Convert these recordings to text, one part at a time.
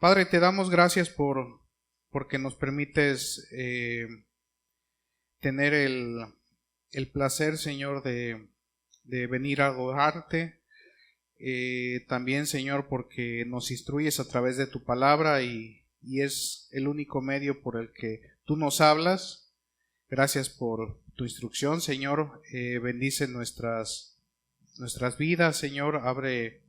Padre, te damos gracias porque nos permites tener el placer, Señor, de venir a adorarte. También, Señor, porque nos instruyes a través de tu palabra y es el único medio por el que tú nos hablas. Gracias por tu instrucción, Señor. Bendice nuestras vidas, Señor. Abre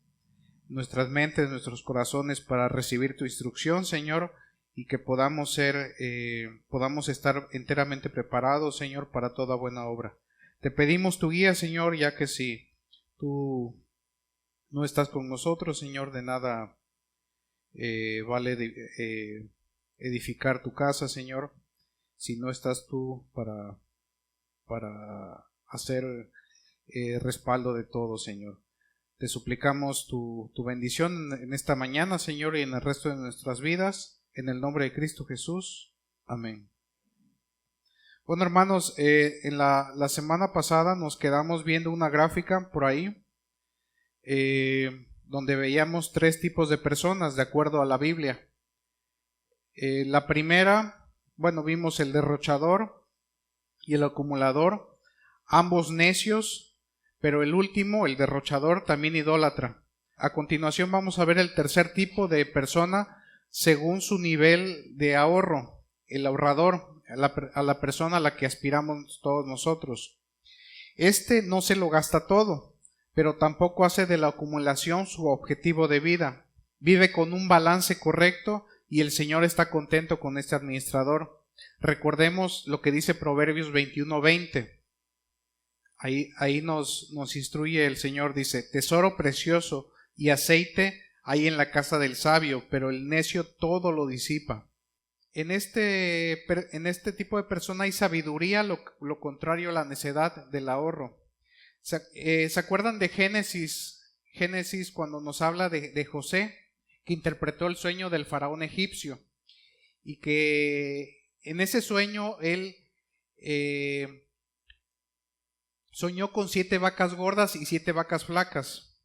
nuestras mentes, nuestros corazones para recibir tu instrucción, Señor, y que podamos estar enteramente preparados, Señor, para toda buena obra. Te pedimos tu guía, Señor, ya que si tú no estás con nosotros, Señor, de nada vale edificar tu casa, Señor, si no estás tú para hacer respaldo de todo, Señor. Te suplicamos tu bendición en esta mañana, Señor, y en el resto de nuestras vidas, en el nombre de Cristo Jesús. Amén. Bueno, hermanos, en la semana pasada nos quedamos viendo una gráfica por ahí, donde veíamos 3 tipos de personas de acuerdo a la Biblia. La primera, vimos el derrochador y el acumulador, ambos necios, pero el último, el derrochador, también idólatra. A continuación vamos a ver el tercer tipo de persona según su nivel de ahorro, el ahorrador, a la persona a la que aspiramos todos nosotros. Este no se lo gasta todo, pero tampoco hace de la acumulación su objetivo de vida. Vive con un balance correcto y el Señor está contento con este administrador. Recordemos lo que dice Proverbios 21:20. Ahí nos instruye el Señor, dice: tesoro precioso y aceite hay en la casa del sabio, pero el necio todo lo disipa. En este tipo de persona hay sabiduría, lo contrario a la necedad del ahorro. ¿Se acuerdan de Génesis? Génesis, cuando nos habla de José, que interpretó el sueño del faraón egipcio, y que en ese sueño él soñó con 7 vacas gordas y 7 vacas flacas.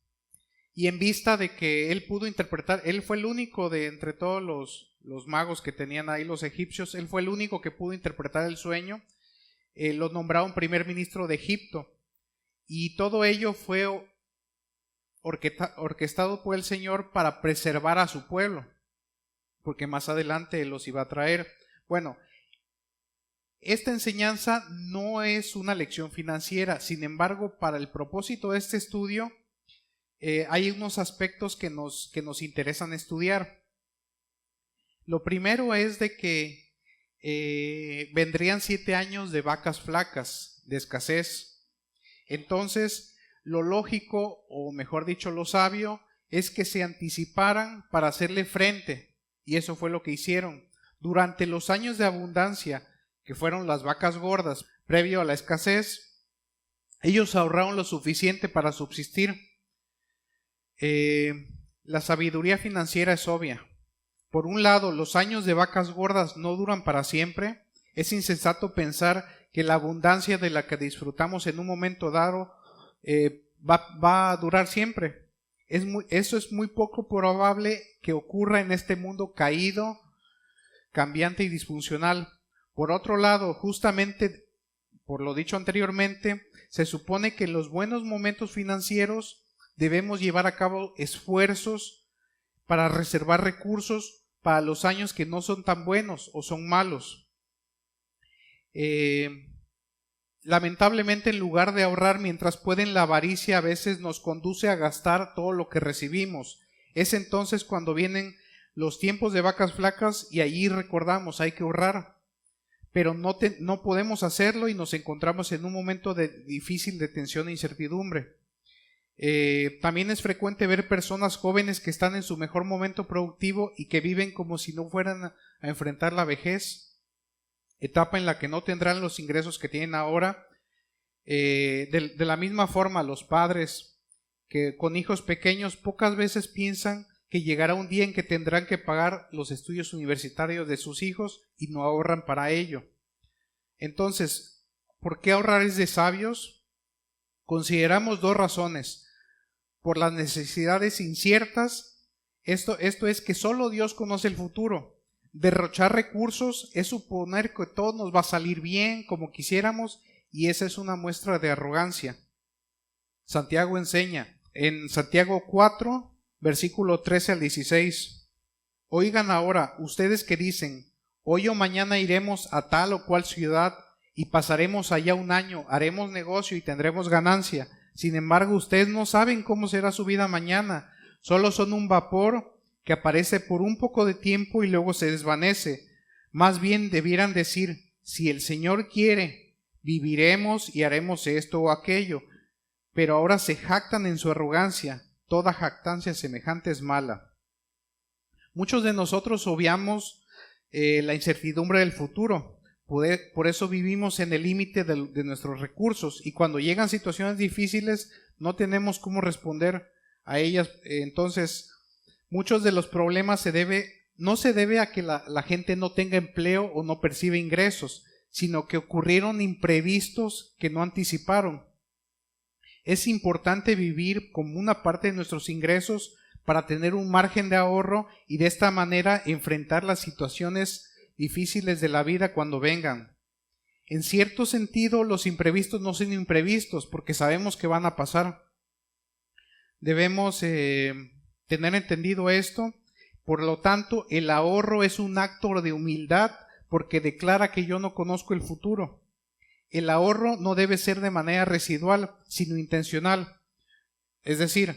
Y en vista de que él pudo interpretar, él fue el único de entre todos los magos que tenían ahí los egipcios, él fue el único que pudo interpretar el sueño. Lo nombraron primer ministro de Egipto. Y todo ello fue orquestado por el Señor para preservar a su pueblo, porque más adelante los iba a traer. Bueno, esta enseñanza no es una lección financiera, sin embargo, para el propósito de este estudio, hay unos aspectos que nos interesan estudiar. Lo primero es de que vendrían 7 años de vacas flacas, de escasez. Entonces, lo lógico, o mejor dicho, lo sabio, es que se anticiparan para hacerle frente, y eso fue lo que hicieron. Durante los años de abundancia, que fueron las vacas gordas, previo a la escasez, ellos ahorraron lo suficiente para subsistir. La sabiduría financiera es obvia. Por un lado, los años de vacas gordas no duran para siempre. Es insensato pensar que la abundancia de la que disfrutamos en un momento dado va a durar siempre. Eso es muy poco probable que ocurra en este mundo caído, cambiante y disfuncional. Por otro lado, justamente por lo dicho anteriormente, se supone que en los buenos momentos financieros debemos llevar a cabo esfuerzos para reservar recursos para los años que no son tan buenos o son malos. Lamentablemente, en lugar de ahorrar mientras pueden, la avaricia a veces nos conduce a gastar todo lo que recibimos. Es entonces cuando vienen los tiempos de vacas flacas y allí recordamos, hay que ahorrar. Pero no podemos hacerlo y nos encontramos en un momento difícil de tensión e incertidumbre. También es frecuente ver personas jóvenes que están en su mejor momento productivo y que viven como si no fueran a enfrentar la vejez, etapa en la que no tendrán los ingresos que tienen ahora. De la misma forma, los padres que con hijos pequeños pocas veces piensan que llegará un día en que tendrán que pagar los estudios universitarios de sus hijos y no ahorran para ello. Entonces, ¿por qué ahorrar es de sabios? Consideramos 2 razones: por las necesidades inciertas Esto es que solo Dios conoce el futuro. Derrochar recursos es suponer que todo nos va a salir bien como quisiéramos, y esa es una muestra de arrogancia. Santiago enseña en Santiago 4, versículo 13 al 16. Oigan ahora, ustedes que dicen, hoy o mañana iremos a tal o cual ciudad y pasaremos allá un año, haremos negocio y tendremos ganancia. Sin embargo, ustedes no saben cómo será su vida mañana. Solo son un vapor que aparece por un poco de tiempo y luego se desvanece. Más bien debieran decir, si el Señor quiere, viviremos y haremos esto o aquello. Pero ahora se jactan en su arrogancia. Toda jactancia semejante es mala. Muchos de nosotros obviamos la incertidumbre del futuro. Por eso vivimos en el límite de nuestros recursos, y cuando llegan situaciones difíciles no tenemos cómo responder a ellas. Entonces, muchos de los problemas no se debe a que la gente no tenga empleo o no percibe ingresos, sino que ocurrieron imprevistos que no anticiparon. Es importante vivir como una parte de nuestros ingresos para tener un margen de ahorro y de esta manera enfrentar las situaciones difíciles de la vida cuando vengan. En cierto sentido, los imprevistos no son imprevistos porque sabemos que van a pasar. Debemos tener entendido esto. Por lo tanto, el ahorro es un acto de humildad porque declara que yo no conozco el futuro. El ahorro no debe ser de manera residual, sino intencional. Es decir,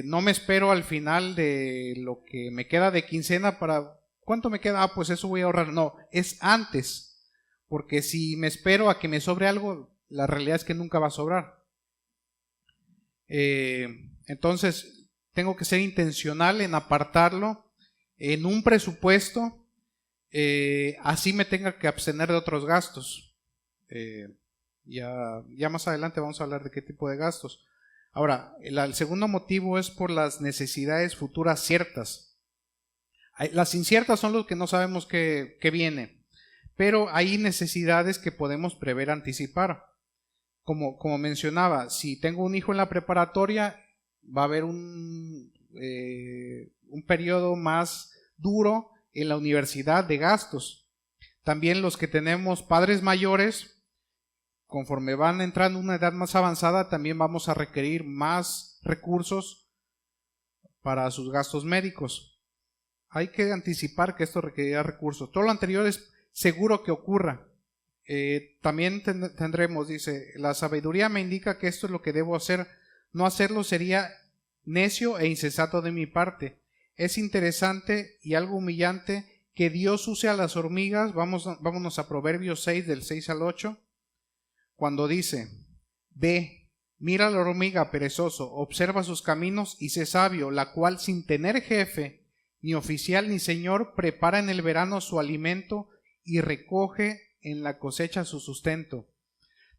no me espero al final de lo que me queda de quincena para... ¿Cuánto me queda? Pues eso voy a ahorrar. No, es antes. Porque si me espero a que me sobre algo, la realidad es que nunca va a sobrar. Entonces, tengo que ser intencional en apartarlo en un presupuesto, así me tenga que abstener de otros gastos. Ya más adelante vamos a hablar de qué tipo de gastos. Ahora, el segundo motivo es por las necesidades futuras ciertas. Las inciertas son los que no sabemos qué viene, pero hay necesidades que podemos prever, anticipar. Como mencionaba, si tengo un hijo en la preparatoria, va a haber un periodo más duro en la universidad de gastos. También los que tenemos padres mayores, conforme van entrando en una edad más avanzada, también vamos a requerir más recursos para sus gastos médicos. Hay que anticipar que esto requerirá recursos. Todo lo anterior es seguro que ocurra. También tendremos, dice, la sabiduría me indica que esto es lo que debo hacer. No hacerlo sería necio e insensato de mi parte. Es interesante y algo humillante que Dios use a las hormigas. Vámonos a Proverbios 6, del 6 al 8. Cuando dice, ve, mira a la hormiga, perezoso, observa sus caminos y sé sabio, la cual sin tener jefe, ni oficial ni señor, prepara en el verano su alimento y recoge en la cosecha su sustento.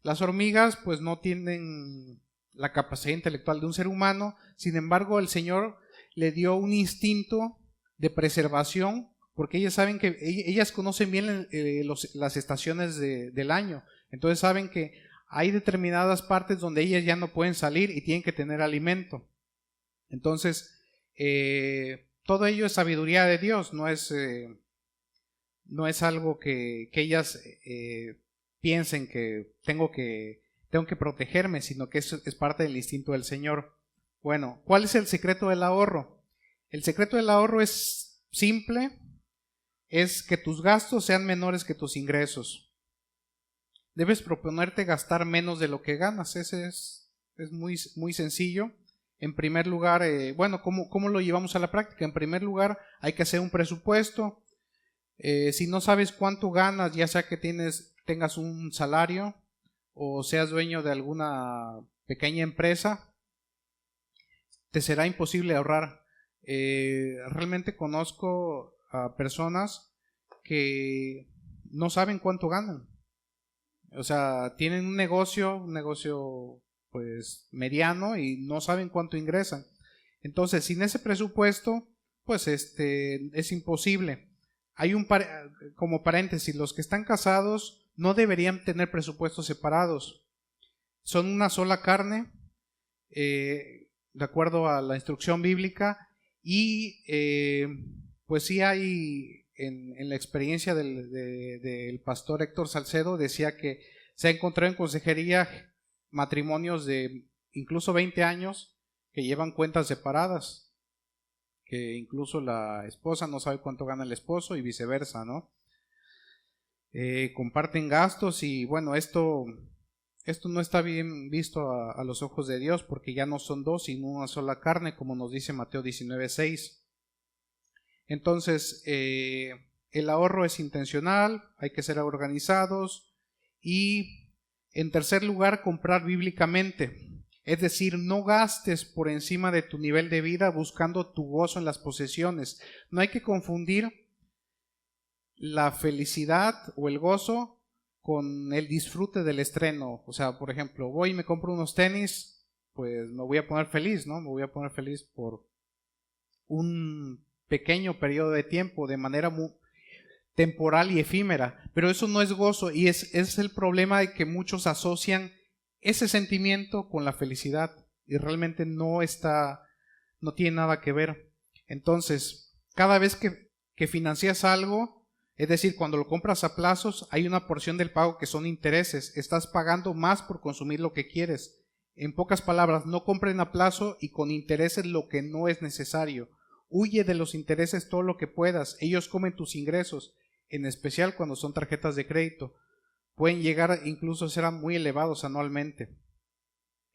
Las hormigas pues no tienen la capacidad intelectual de un ser humano, sin embargo el Señor le dio un instinto de preservación, porque ellas saben que ellas conocen bien las estaciones del año. Entonces saben que hay determinadas partes donde ellas ya no pueden salir y tienen que tener alimento. Entonces, todo ello es sabiduría de Dios, no es algo que ellas piensen que tengo que protegerme, sino que es parte del instinto del Señor. Bueno, ¿cuál es el secreto del ahorro? El secreto del ahorro es simple, es que tus gastos sean menores que tus ingresos. Debes proponerte gastar menos de lo que ganas. Ese es muy, muy sencillo. En primer lugar, ¿cómo lo llevamos a la práctica? En primer lugar, hay que hacer un presupuesto. Si no sabes cuánto ganas, ya sea que tengas un salario o seas dueño de alguna pequeña empresa, te será imposible ahorrar. Realmente conozco a personas que no saben cuánto ganan. O sea, tienen un negocio pues mediano y no saben cuánto ingresan. Entonces, sin ese presupuesto, pues es imposible. Hay como paréntesis, los que están casados no deberían tener presupuestos separados. Son una sola carne, de acuerdo a la instrucción bíblica, y pues sí hay en la experiencia del pastor Héctor Salcedo, decía que se ha encontrado en consejería matrimonios de incluso 20 años que llevan cuentas separadas, que incluso la esposa no sabe cuánto gana el esposo y viceversa, ¿no? Comparten gastos y bueno, esto no está bien visto a los ojos de Dios, porque ya no son dos sino una sola carne, como nos dice Mateo 19:6. Entonces, el ahorro es intencional, hay que ser organizados y, en tercer lugar, comprar bíblicamente. Es decir, no gastes por encima de tu nivel de vida buscando tu gozo en las posesiones. No hay que confundir la felicidad o el gozo con el disfrute del estreno. O sea, por ejemplo, voy y me compro unos tenis, pues me voy a poner feliz, ¿no? Me voy a poner feliz por un pequeño periodo de tiempo, de manera muy temporal y efímera, pero eso no es gozo, y es el problema de que muchos asocian ese sentimiento con la felicidad y realmente no tiene nada que ver. Entonces, cada vez que financias algo, es decir, cuando lo compras a plazos, hay una porción del pago que son intereses. Estás pagando más por consumir lo que quieres. En pocas palabras, no compren a plazo y con intereses lo que no es necesario. Huye de los intereses todo lo que puedas. Ellos comen tus ingresos, en especial cuando son tarjetas de crédito. Pueden llegar incluso a ser muy elevados anualmente.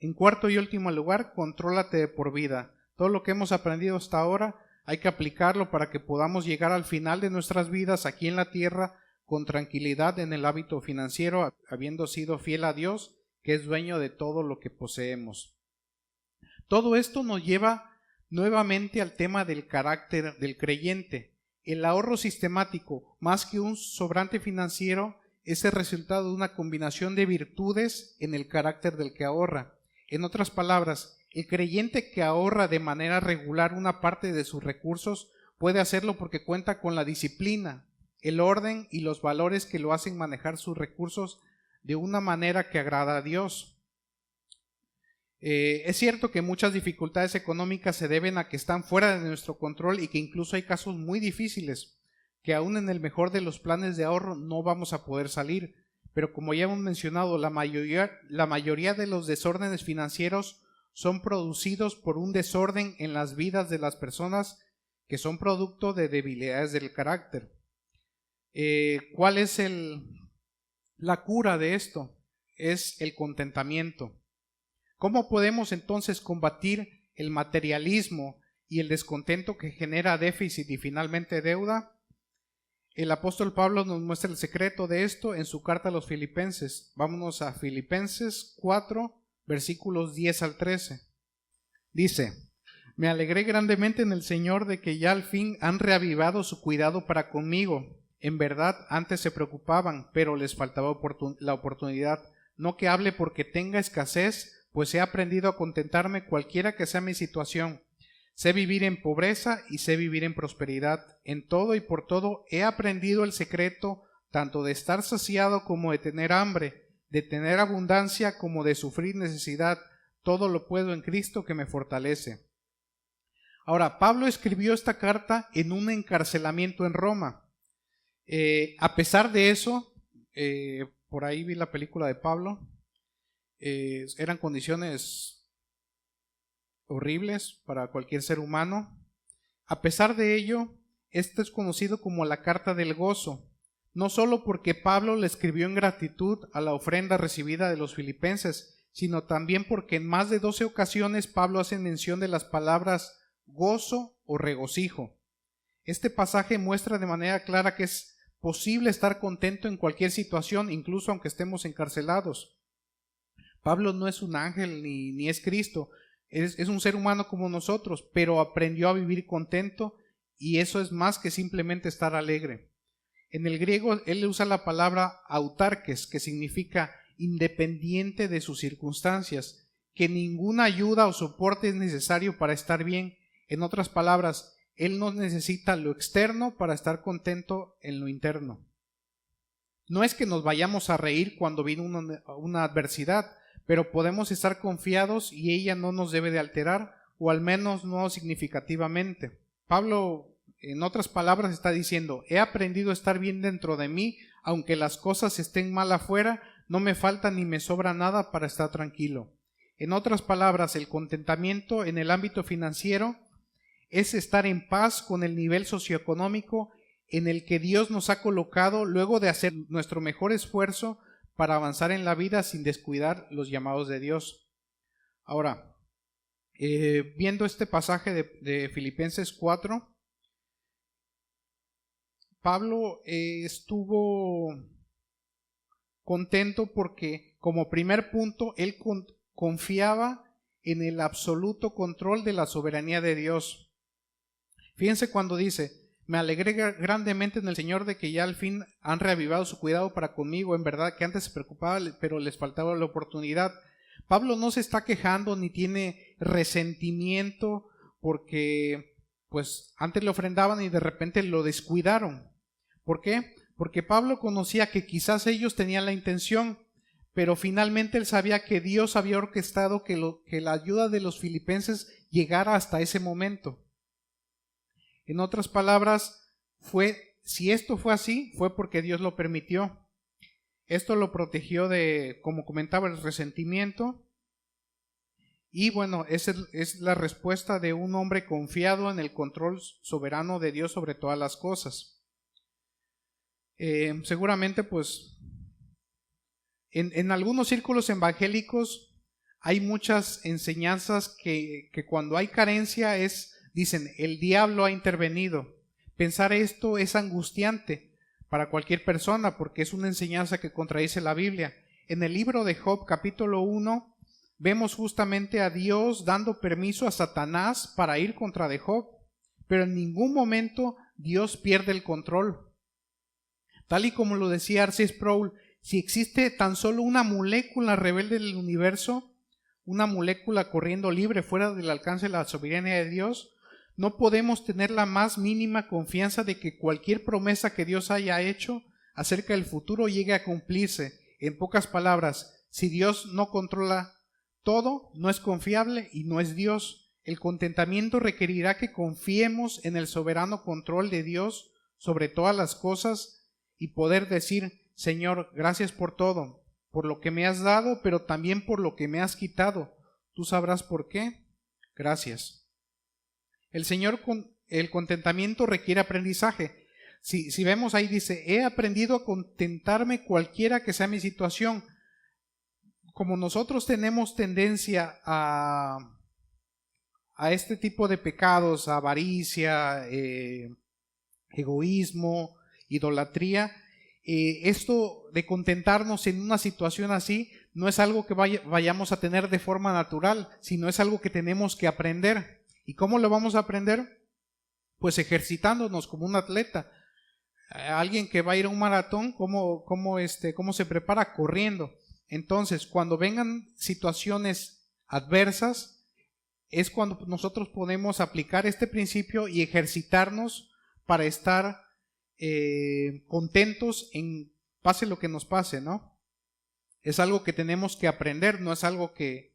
En cuarto y último lugar, contrólate de por vida. Todo lo que hemos aprendido hasta ahora hay que aplicarlo para que podamos llegar al final de nuestras vidas aquí en la tierra con tranquilidad en el hábito financiero, habiendo sido fiel a Dios, que es dueño de todo lo que poseemos. Todo esto nos lleva nuevamente al tema del carácter del creyente. El ahorro sistemático, más que un sobrante financiero, es el resultado de una combinación de virtudes en el carácter del que ahorra. En otras palabras, el creyente que ahorra de manera regular una parte de sus recursos puede hacerlo porque cuenta con la disciplina, el orden y los valores que lo hacen manejar sus recursos de una manera que agrada a Dios. Es cierto que muchas dificultades económicas se deben a que están fuera de nuestro control y que incluso hay casos muy difíciles que aún en el mejor de los planes de ahorro no vamos a poder salir. Pero como ya hemos mencionado, la mayoría de los desórdenes financieros son producidos por un desorden en las vidas de las personas que son producto de debilidades del carácter. ¿Cuál es la cura de esto? Es el contentamiento. ¿Cómo podemos entonces combatir el materialismo y el descontento que genera déficit y finalmente deuda? El apóstol Pablo nos muestra el secreto de esto en su carta a los Filipenses. Vámonos a Filipenses 4, versículos 10 al 13. Dice: me alegré grandemente en el Señor de que ya al fin han reavivado su cuidado para conmigo. En verdad, antes se preocupaban, pero les faltaba la oportunidad. No que hable porque tenga escasez, pues he aprendido a contentarme cualquiera que sea mi situación. Sé vivir en pobreza y sé vivir en prosperidad. En todo y por todo he aprendido el secreto tanto de estar saciado como de tener hambre, de tener abundancia como de sufrir necesidad. Todo lo puedo en Cristo que me fortalece. Ahora, Pablo escribió esta carta en un encarcelamiento en Roma. A pesar de eso, por ahí vi la película de Pablo, eran condiciones horribles para cualquier ser humano. A pesar de ello, esto es conocido como la carta del gozo, no solo porque Pablo le escribió en gratitud a la ofrenda recibida de los filipenses, sino también porque en más de 12 ocasiones Pablo hace mención de las palabras gozo o regocijo. Este pasaje muestra de manera clara que es posible estar contento en cualquier situación, incluso aunque estemos encarcelados. Pablo no es un ángel ni es Cristo. Es un ser humano como nosotros, pero aprendió a vivir contento y eso es más que simplemente estar alegre. En el griego él usa la palabra autarques, que significa independiente de sus circunstancias, que ninguna ayuda o soporte es necesario para estar bien. En otras palabras, él no necesita lo externo para estar contento en lo interno. No es que nos vayamos a reír cuando viene una adversidad, pero podemos estar confiados y ella no nos debe de alterar o al menos no significativamente. Pablo, en otras palabras, está diciendo: he aprendido a estar bien dentro de mí, aunque las cosas estén mal afuera, no me falta ni me sobra nada para estar tranquilo. En otras palabras, el contentamiento en el ámbito financiero es estar en paz con el nivel socioeconómico en el que Dios nos ha colocado luego de hacer nuestro mejor esfuerzo para avanzar en la vida sin descuidar los llamados de Dios. Ahora, viendo este pasaje de Filipenses 4, Pablo estuvo contento porque, como primer punto, él confiaba en el absoluto control de la soberanía de Dios. Fíjense cuando dice: me alegré grandemente en el Señor de que ya al fin han reavivado su cuidado para conmigo. En verdad que antes se preocupaba, pero les faltaba la oportunidad. Pablo no se está quejando ni tiene resentimiento porque pues antes le ofrendaban y de repente lo descuidaron. ¿Por qué? Porque Pablo conocía que quizás ellos tenían la intención, pero finalmente él sabía que Dios había orquestado que la ayuda de los filipenses llegara hasta ese momento. En otras palabras, si esto fue así, fue porque Dios lo permitió. Esto lo protegió de, como comentaba, el resentimiento. Y bueno, esa es la respuesta de un hombre confiado en el control soberano de Dios sobre todas las cosas. Seguramente, pues, en algunos círculos evangélicos hay muchas enseñanzas que cuando hay carencia dicen, el diablo ha intervenido. Pensar esto es angustiante para cualquier persona porque es una enseñanza que contradice la Biblia. En el libro de Job, capítulo 1, vemos justamente a Dios dando permiso a Satanás para ir contra de Job, pero en ningún momento Dios pierde el control. Tal y como lo decía R.C. Sproul, si existe tan solo una molécula rebelde del universo, una molécula corriendo libre fuera del alcance de la soberanía de Dios, no podemos tener la más mínima confianza de que cualquier promesa que Dios haya hecho acerca del futuro llegue a cumplirse. En pocas palabras, si Dios no controla todo, no es confiable y no es Dios. El contentamiento requerirá que confiemos en el soberano control de Dios sobre todas las cosas y poder decir: Señor, gracias por todo, por lo que me has dado, pero también por lo que me has quitado. Tú sabrás por qué. Gracias. El contentamiento requiere aprendizaje. Si vemos ahí dice: he aprendido a contentarme cualquiera que sea mi situación. Como nosotros tenemos tendencia a este tipo de pecados, avaricia, egoísmo, idolatría, esto de contentarnos en una situación así no es algo que vayamos a tener de forma natural, sino es algo que tenemos que aprender. ¿Y cómo lo vamos a aprender? Pues ejercitándonos como un atleta. Alguien que va a ir a un maratón, ¿cómo se prepara? Corriendo. Entonces, cuando vengan situaciones adversas, es cuando nosotros podemos aplicar este principio y ejercitarnos para estar contentos en pase lo que nos pase, ¿no? Es algo que tenemos que aprender, no es algo que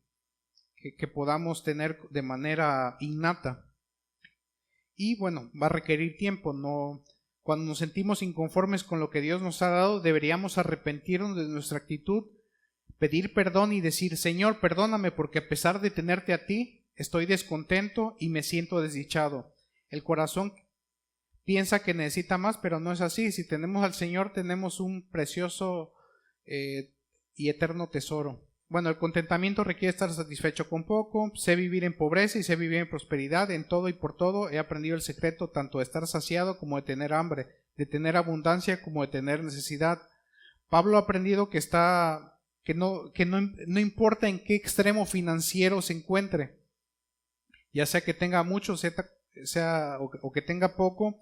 podamos tener de manera innata. Y bueno, va a requerir tiempo. Cuando nos sentimos inconformes con lo que Dios nos ha dado, deberíamos arrepentirnos de nuestra actitud, pedir perdón y decir: Señor, perdóname porque a pesar de tenerte a ti, estoy descontento y me siento desdichado. El corazón piensa que necesita más, pero no es así. Si tenemos al Señor, tenemos un precioso y eterno tesoro. Bueno, el contentamiento requiere estar satisfecho con poco. Sé vivir en pobreza y sé vivir en prosperidad. En todo y por todo he aprendido el secreto tanto de estar saciado como de tener hambre, de tener abundancia como de tener necesidad. Pablo ha aprendido que no importa en qué extremo financiero se encuentre, ya sea que tenga mucho o que tenga poco.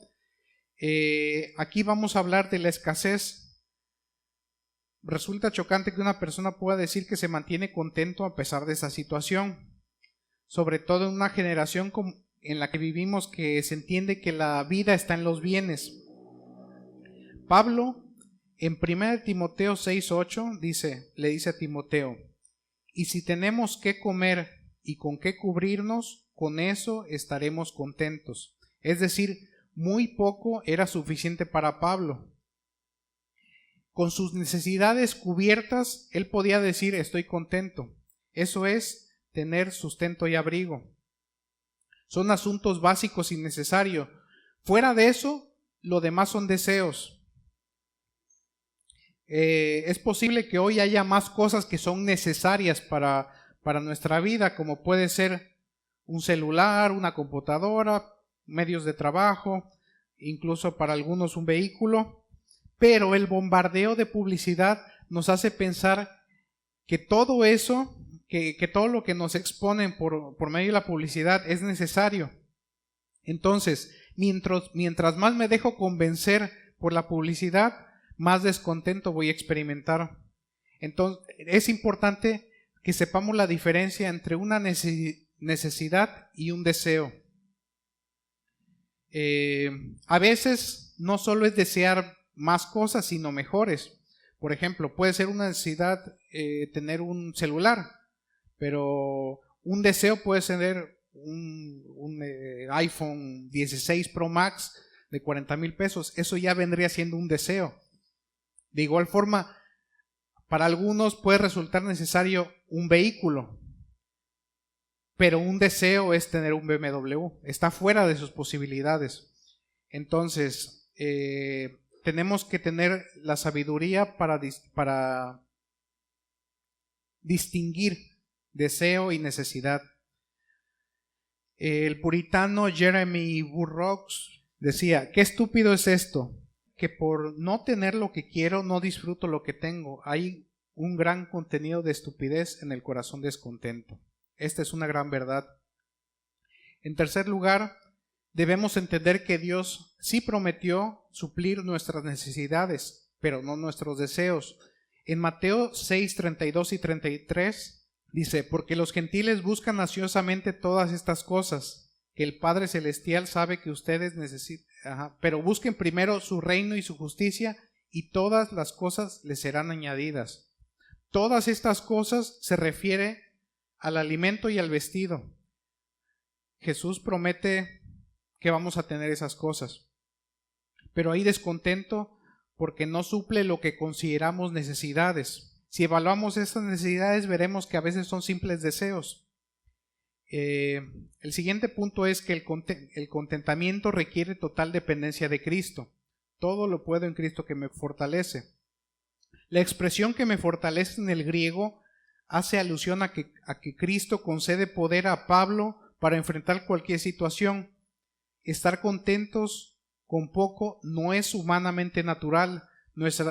Aquí vamos a hablar de la escasez. Resulta chocante que una persona pueda decir que se mantiene contento a pesar de esa situación, sobre todo en una generación en la que vivimos, que se entiende que la vida está en los bienes. Pablo en 1 Timoteo 6:8 le dice a Timoteo: y si tenemos qué comer y con qué cubrirnos, con eso estaremos contentos. Es decir, muy poco era suficiente para Pablo. Con sus necesidades cubiertas, él podía decir estoy contento. Eso es tener sustento y abrigo. Son asuntos básicos y necesarios. Fuera de eso, lo demás son deseos. Es posible que hoy haya más cosas que son necesarias para nuestra vida, como puede ser un celular, una computadora, medios de trabajo, incluso para algunos un vehículo, pero el bombardeo de publicidad nos hace pensar que todo eso, que todo lo que nos exponen por medio de la publicidad es necesario. Entonces, mientras más me dejo convencer por la publicidad, más descontento voy a experimentar. Entonces, es importante que sepamos la diferencia entre una necesidad y un deseo. A veces no solo es desear más cosas, sino mejores. Por ejemplo, puede ser una necesidad tener un celular, pero un deseo puede ser un iPhone 16 Pro Max de 40,000 pesos. Eso ya vendría siendo un deseo. De igual forma, para algunos puede resultar necesario un vehículo, pero un deseo es tener un BMW. Está fuera de sus posibilidades. Entonces, tenemos que tener la sabiduría para distinguir deseo y necesidad. El puritano Jeremy Burroughs decía, qué estúpido es esto, que por no tener lo que quiero no disfruto lo que tengo. Hay un gran contenido de estupidez en el corazón descontento. Esta es una gran verdad. En tercer lugar, debemos entender que Dios sí prometió suplir nuestras necesidades, pero no nuestros deseos. En Mateo 6, 32 y 33 dice, porque los gentiles buscan ansiosamente todas estas cosas, que el Padre Celestial sabe que ustedes necesitan, pero busquen primero su reino y su justicia, y todas las cosas les serán añadidas. Todas estas cosas se refiere al alimento y al vestido. Jesús promete que vamos a tener esas cosas, pero hay descontento porque no suple lo que consideramos necesidades. Si evaluamos estas necesidades, veremos que a veces son simples deseos. El siguiente punto es que el contentamiento requiere total dependencia de Cristo. Todo lo puedo en Cristo que me fortalece. La expresión que me fortalece en el griego hace alusión a que Cristo concede poder a Pablo para enfrentar cualquier situación. Estar contentos con poco no es humanamente natural.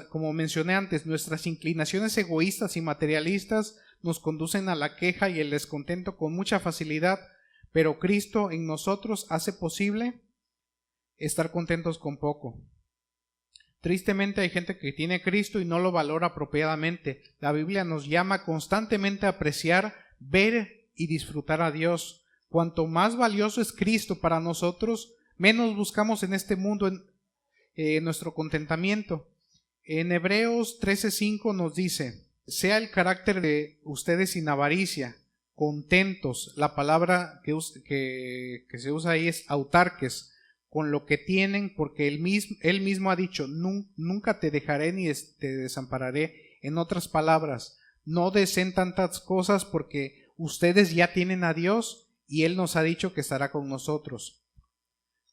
Como mencioné antes, nuestras inclinaciones egoístas y materialistas nos conducen a la queja y el descontento con mucha facilidad, pero Cristo en nosotros hace posible estar contentos con poco. Tristemente hay gente que tiene a Cristo y no lo valora apropiadamente. La Biblia nos llama constantemente a apreciar, ver y disfrutar a Dios. Cuanto más valioso es Cristo para nosotros, menos buscamos en este mundo nuestro contentamiento. En Hebreos 13:5 nos dice, sea el carácter de ustedes sin avaricia, contentos. La palabra que se usa ahí es autarques, con lo que tienen, porque él mismo ha dicho, nunca te dejaré ni te desampararé. En otras palabras, no deseen tantas cosas porque ustedes ya tienen a Dios y Él nos ha dicho que estará con nosotros.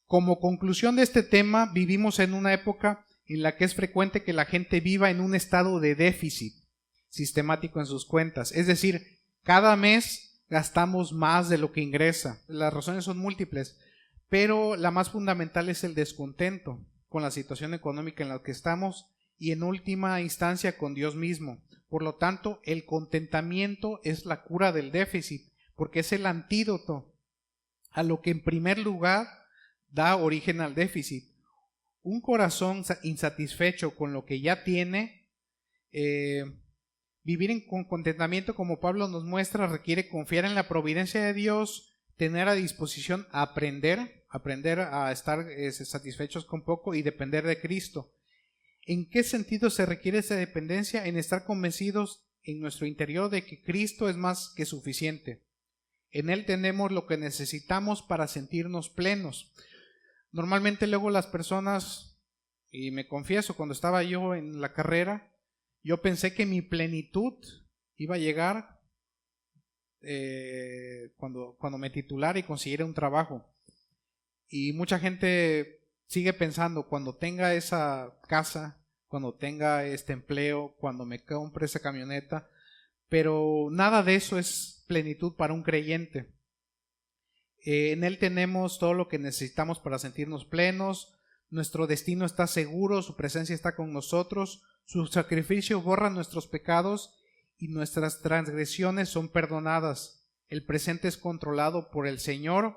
Como conclusión de este tema, vivimos en una época en la que es frecuente que la gente viva en un estado de déficit sistemático en sus cuentas. Es decir, cada mes gastamos más de lo que ingresa. Las razones son múltiples, pero la más fundamental es el descontento con la situación económica en la que estamos y en última instancia con Dios mismo. Por lo tanto, el contentamiento es la cura del déficit, porque es el antídoto a lo que en primer lugar da origen al déficit. Un corazón insatisfecho con lo que ya tiene, vivir con contentamiento, como Pablo nos muestra, requiere confiar en la providencia de Dios, tener a disposición a aprender a estar satisfechos con poco y depender de Cristo. ¿En qué sentido se requiere esa dependencia? En estar convencidos en nuestro interior de que Cristo es más que suficiente. En Él tenemos lo que necesitamos para sentirnos plenos. Normalmente luego las personas, y me confieso, cuando estaba yo en la carrera, yo pensé que mi plenitud iba a llegar cuando me titulara y consiguiera un trabajo. Y mucha gente sigue pensando, cuando tenga esa casa, cuando tenga este empleo, cuando me compre esa camioneta, pero nada de eso es plenitud para un creyente. En Él tenemos todo lo que necesitamos para sentirnos plenos, nuestro destino está seguro, su presencia está con nosotros, su sacrificio borra nuestros pecados y nuestras transgresiones son perdonadas. El presente es controlado por el Señor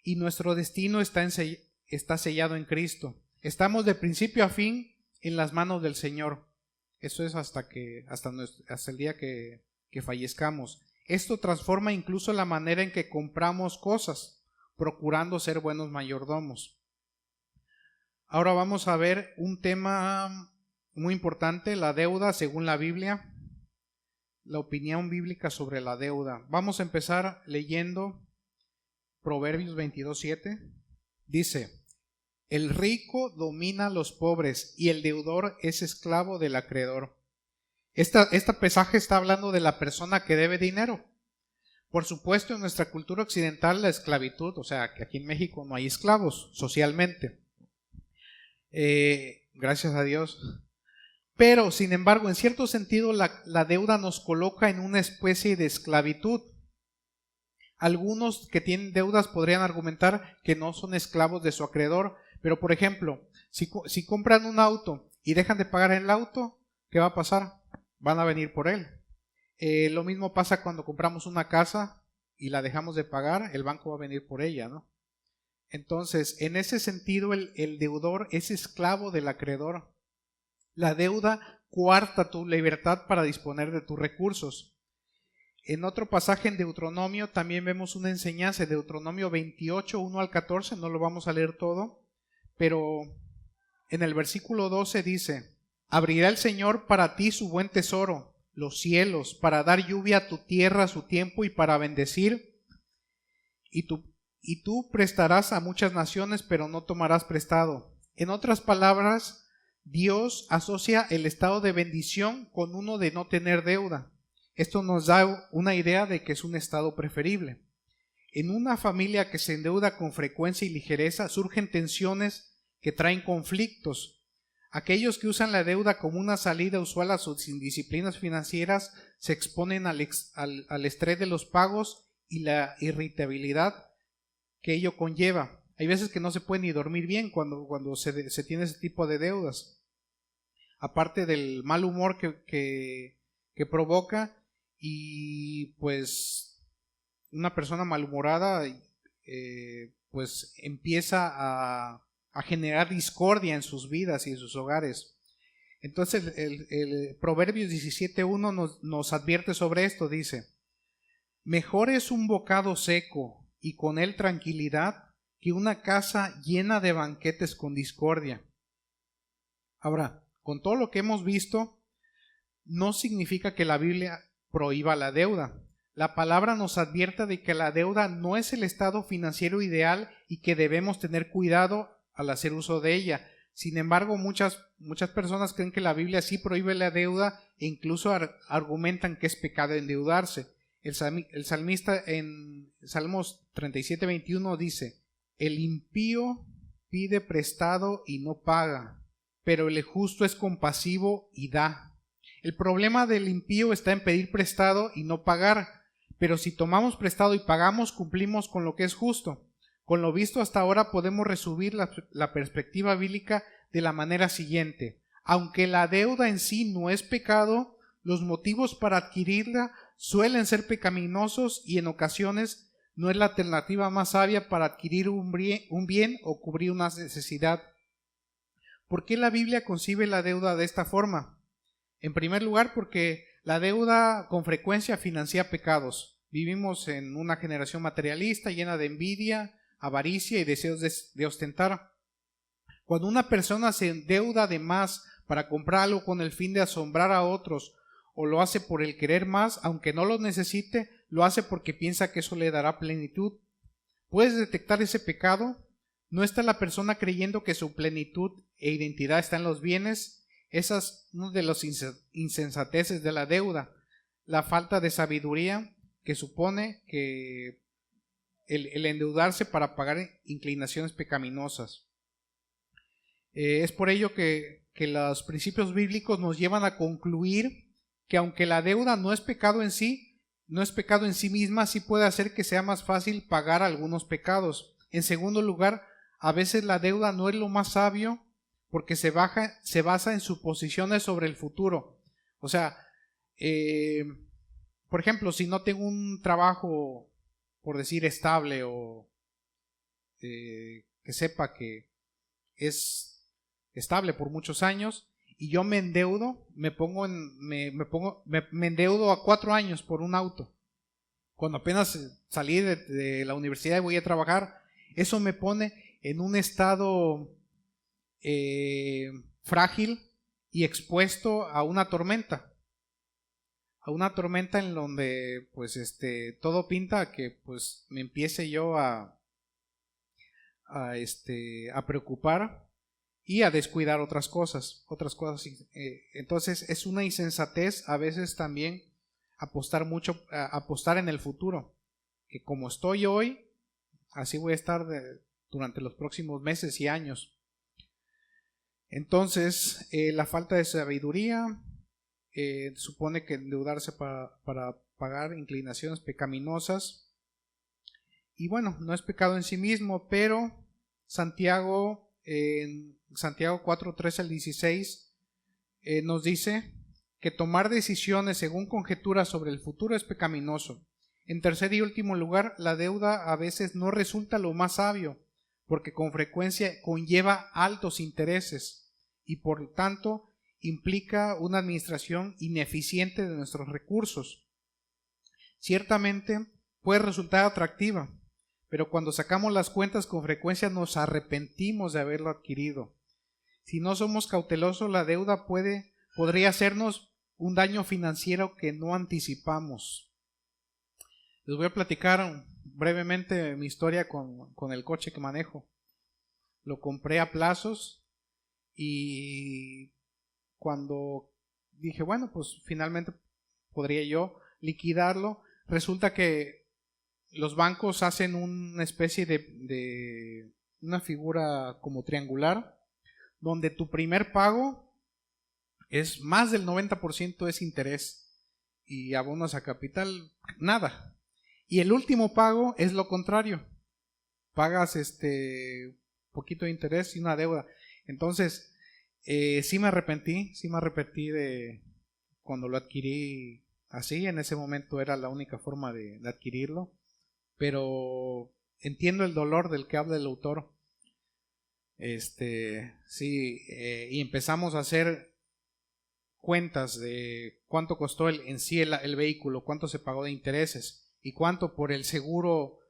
y nuestro destino está sellado en Cristo. Estamos de principio a fin en las manos del Señor. Eso es hasta el día que fallezcamos. Esto transforma incluso la manera en que compramos cosas, procurando ser buenos mayordomos. Ahora vamos a ver un tema muy importante, la deuda según la Biblia, la opinión bíblica sobre la deuda. Vamos a empezar leyendo Proverbios 22:7. Dice: el rico domina a los pobres y el deudor es esclavo del acreedor. Este pasaje está hablando de la persona que debe dinero. Por supuesto, en nuestra cultura occidental la esclavitud, o sea, que aquí en México no hay esclavos socialmente. Gracias a Dios. Pero, sin embargo, en cierto sentido, la deuda nos coloca en una especie de esclavitud. Algunos que tienen deudas podrían argumentar que no son esclavos de su acreedor, pero, por ejemplo, si compran un auto y dejan de pagar el auto, ¿qué va a pasar? Van a venir por él. Lo mismo pasa cuando compramos una casa y la dejamos de pagar, el banco va a venir por ella, ¿no? Entonces, en ese sentido, el deudor es esclavo del acreedor. La deuda coarta tu libertad para disponer de tus recursos. En otro pasaje en Deuteronomio también vemos una enseñanza, Deuteronomio 28, 1 al 14, no lo vamos a leer todo, pero en el versículo 12 dice: abrirá el Señor para ti su buen tesoro, los cielos, para dar lluvia a tu tierra a su tiempo y para bendecir, y tú prestarás a muchas naciones, pero no tomarás prestado. En otras palabras, Dios asocia el estado de bendición con uno de no tener deuda. Esto nos da una idea de que es un estado preferible. En una familia que se endeuda con frecuencia y ligereza, surgen tensiones que traen conflictos. Aquellos que usan la deuda como una salida usual a sus indisciplinas financieras se exponen al estrés de los pagos y la irritabilidad que ello conlleva. Hay veces que no se puede ni dormir bien cuando se tiene ese tipo de deudas. Aparte del mal humor que provoca, y pues una persona malhumorada pues empieza a generar discordia en sus vidas y en sus hogares. Entonces el Proverbios 17:1 nos advierte sobre esto. Dice: mejor es un bocado seco y con él tranquilidad que una casa llena de banquetes con discordia. Ahora, con todo lo que hemos visto, no significa que la Biblia prohíba la deuda. La palabra nos advierte de que la deuda no es el estado financiero ideal y que debemos tener cuidado al hacer uso de ella. Sin embargo, muchas personas creen que la Biblia sí prohíbe la deuda e incluso argumentan que es pecado endeudarse. El salmista en Salmos 37:21 dice: el impío pide prestado y no paga, pero el justo es compasivo y da. El problema del impío está en pedir prestado y no pagar, pero si tomamos prestado y pagamos, cumplimos con lo que es justo. Con lo visto hasta ahora podemos resumir la perspectiva bíblica de la manera siguiente: aunque la deuda en sí no es pecado, los motivos para adquirirla suelen ser pecaminosos y en ocasiones no es la alternativa más sabia para adquirir un bien o cubrir una necesidad. ¿Por qué la Biblia concibe la deuda de esta forma? En primer lugar, porque la deuda con frecuencia financia pecados. Vivimos en una generación materialista llena de envidia, avaricia y deseos de ostentar. Cuando una persona se endeuda de más para comprar algo con el fin de asombrar a otros, o lo hace por el querer más, aunque no lo necesite, lo hace porque piensa que eso le dará plenitud. ¿Puedes detectar ese pecado? ¿No está la persona creyendo que su plenitud e identidad está en los bienes? Esa es una de las insensateces de la deuda, la falta de sabiduría que supone que el endeudarse para pagar inclinaciones pecaminosas. Es por ello que los principios bíblicos nos llevan a concluir que aunque la deuda no es pecado en sí misma, sí puede hacer que sea más fácil pagar algunos pecados. En segundo lugar, a veces la deuda no es lo más sabio porque se basa en suposiciones sobre el futuro. O sea, por ejemplo, si no tengo un trabajo, por decir, estable o que sepa que es estable por muchos años y yo me endeudo, me endeudo a 4 años por un auto. Cuando apenas salí de la universidad y voy a trabajar, eso me pone en un estado frágil y expuesto a una tormenta en donde pues todo pinta a que pues me empiece yo a preocupar y a descuidar otras cosas. Entonces es una insensatez a veces también apostar en el futuro, que como estoy hoy, así voy a estar durante los próximos meses y años. Entonces la falta de sabiduría supone que endeudarse para pagar inclinaciones pecaminosas, y bueno, no es pecado en sí mismo, pero Santiago, en Santiago 4, 13 al 16, nos dice que tomar decisiones según conjeturas sobre el futuro es pecaminoso. En tercer y último lugar, la deuda a veces no resulta lo más sabio, porque con frecuencia conlleva altos intereses y por tanto implica una administración ineficiente de nuestros recursos. Ciertamente puede resultar atractiva, pero cuando sacamos las cuentas con frecuencia nos arrepentimos de haberlo adquirido. Si no somos cautelosos, la deuda podría hacernos un daño financiero que no anticipamos. Les voy a platicar brevemente mi historia con el coche que manejo. Lo compré a plazos y cuando dije, bueno, pues finalmente podría yo liquidarlo, resulta que los bancos hacen una especie de una figura como triangular, donde tu primer pago es más del 90% es interés y abonos a capital, nada. Y el último pago es lo contrario. Pagas poquito de interés y una deuda. Entonces, sí me arrepentí de cuando lo adquirí así. En ese momento era la única forma de adquirirlo. Pero entiendo el dolor del que habla el autor. Sí, y empezamos a hacer cuentas de cuánto costó en sí el vehículo, cuánto se pagó de intereses y cuánto por el seguro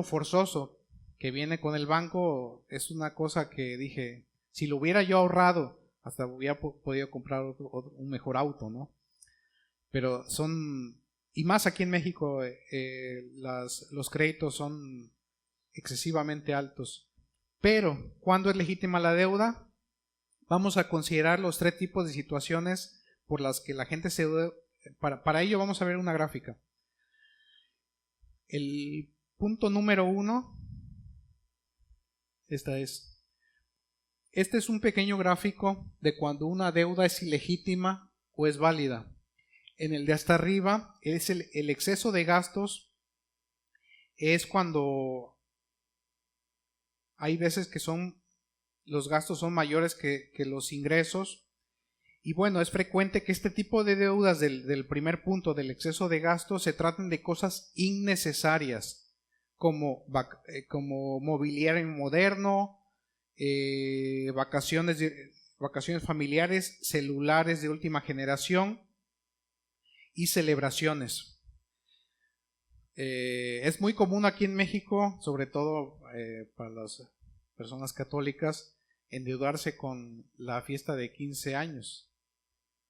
forzoso que viene con el banco. Es una cosa que dije, si lo hubiera yo ahorrado, hasta hubiera podido comprar un mejor auto, ¿no? Pero y más aquí en México, los créditos son excesivamente altos. Pero, ¿cuándo es legítima la deuda? Vamos a considerar los 3 tipos de situaciones por las que la gente se deuda. Para ello vamos a ver una gráfica. El punto número 1, este es un pequeño gráfico de cuando una deuda es ilegítima o es válida. En el de hasta arriba es el exceso de gastos, es cuando hay veces que los gastos son mayores que los ingresos. Y bueno, es frecuente que este tipo de deudas del primer punto, del exceso de gastos, se traten de cosas innecesarias, como mobiliario moderno, vacaciones familiares, celulares de última generación y celebraciones. Es muy común aquí en México, sobre todo para las personas católicas, endeudarse con la fiesta de 15 años.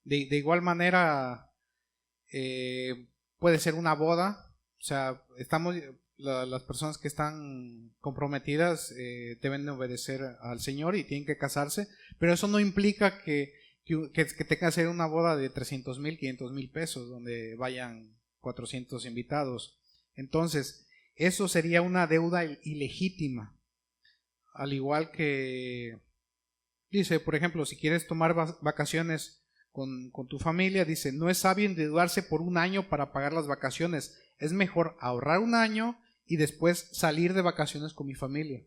De igual manera, puede ser una boda, o sea, las personas que están comprometidas deben de obedecer al Señor y tienen que casarse, pero eso no implica que tenga que ser una boda de 300,000, 500,000 pesos, donde vayan 400 invitados. Entonces, eso sería una deuda ilegítima. Al igual que, dice, por ejemplo, si quieres tomar vacaciones con tu familia, dice, no es sabio endeudarse por un año para pagar las vacaciones. Es mejor ahorrar un año y después salir de vacaciones con mi familia.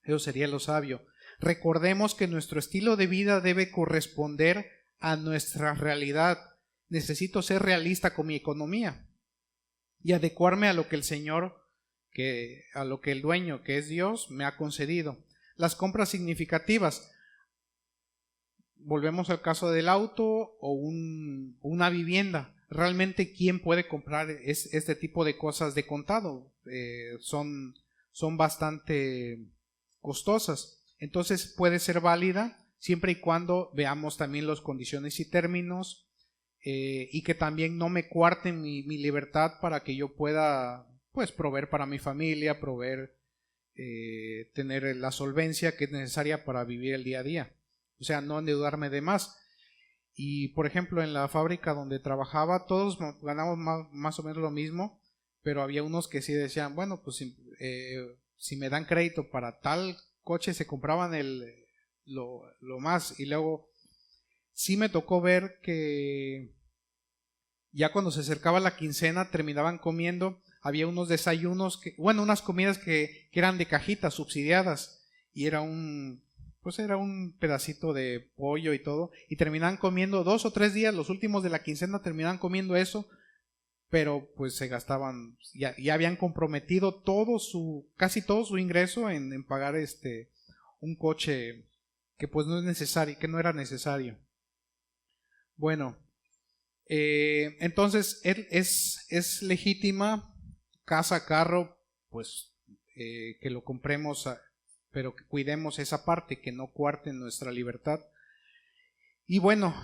Eso sería lo sabio. Recordemos que nuestro estilo de vida debe corresponder a nuestra realidad. Necesito ser realista con mi economía y adecuarme a lo que el Señor, a lo que el dueño, que es Dios, me ha concedido. Las compras significativas. Volvemos al caso del auto o una vivienda. Realmente, ¿quién puede comprar este tipo de cosas de contado? Son bastante costosas. Entonces puede ser válida siempre y cuando veamos también las condiciones y términos, y que también no me cuarten mi libertad para que yo pueda, pues, proveer para mi familia, tener la solvencia que es necesaria para vivir el día a día. O sea, no endeudarme de más. Y por ejemplo, en la fábrica donde trabajaba, todos ganamos más o menos lo mismo, pero había unos que sí decían, bueno, pues si me dan crédito para tal coche, se compraban lo más. Y luego sí me tocó ver que ya cuando se acercaba la quincena terminaban comiendo. Había unos desayunos, unas comidas que eran de cajitas subsidiadas, y era un pedacito de pollo y todo, y terminaban comiendo 2 o 3 días, los últimos de la quincena terminaban comiendo eso, pero pues se gastaban, ya habían comprometido casi todo su ingreso en pagar un coche que pues no es necesario, que no era necesario. Bueno, entonces es legítima casa, carro, pues que lo compremos, pero que cuidemos esa parte, que no cuarten nuestra libertad. Y bueno,